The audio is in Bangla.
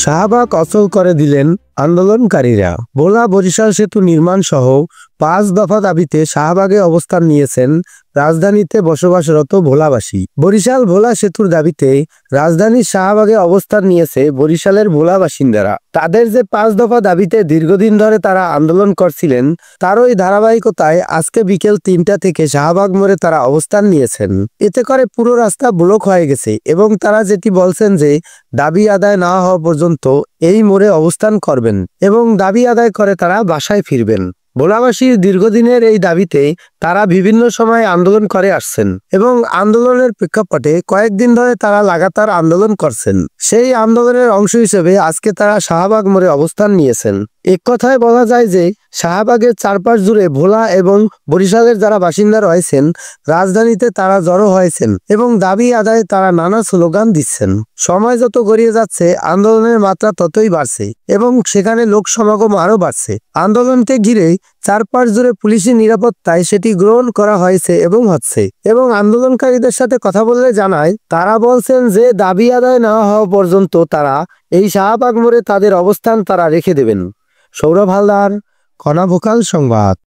শাহবাগ অচল করে দিলেন আন্দোলনকারীরা। ভোলা বরিশাল সেতু নির্মাণ সহ 5 দফা দাবিতে শাহবাগে অবস্থান নিয়েছেন রাজধানীতে বসবাসরত ভোলাবাসী। বরিশাল ভোলা সেতুর দাবিতে রাজধানীর শাহবাগে অবস্থান নিয়েছে বরিশালের ভোলা বাসিন্দারা। তাদের যে 5 দফা দাবিতে দীর্ঘদিন ধরে তারা আন্দোলন করছিলেন, তারই ধারাবাহিকতায় আজকে বিকেল 3টা থেকে শাহবাগ মোড়ে তারা অবস্থান নিয়েছেন। এতে করে পুরো রাস্তা ব্লক হয়ে গেছে এবং তারা যেটি বলছেন যে দাবি আদায় না হওয়া পর্যন্ত এই মোড়ে অবস্থান করবেন এবং দাবি আদায় করে তারা বাসায় ফিরবেন। ভোলাবাসীর দীর্ঘদিনের এই দাবিতে তারা বিভিন্ন সময় আন্দোলন করে আসছেন এবং আন্দোলনের প্রেক্ষাপটে কয়েকদিন ধরে তারা লাগাতার আন্দোলন করছেন। সেই আন্দোলনের অংশ হিসেবে আজকে তারা শাহবাগ মোড়ে অবস্থান নিয়েছেন। এক কথায় বলা যায় যে শাহবাগের চারপাশ জুড়ে ভোলা এবং বরিশালের যারা বাসিন্দা রয়েছেন রাজধানীতে তারা জড়ো হয়েছেন এবং দাবি আদায়ে তারা নানা স্লোগান দিচ্ছেন। সময় যত গড়িয়ে যাচ্ছে আন্দোলনের মাত্রা ততই বাড়ছে এবং সেখানে লোক সমাগম আরও বাড়ছে। আন্দোলনকে ঘিরে চারপাশ জুড়ে পুলিশি নিরাপত্তায় সেটি গ্রহণ করা হয়েছে এবং হচ্ছে। এবং আন্দোলনকারীদের সাথে কথা বললে জানায়, তারা বলছেন যে দাবি আদায় না হওয়া পর্যন্ত তারা এই শাহবাগ মোড়ে তাদের অবস্থান তারা রেখে দেবেন। সৌরভ হালদার, কণা ভোকাল সংবাদ।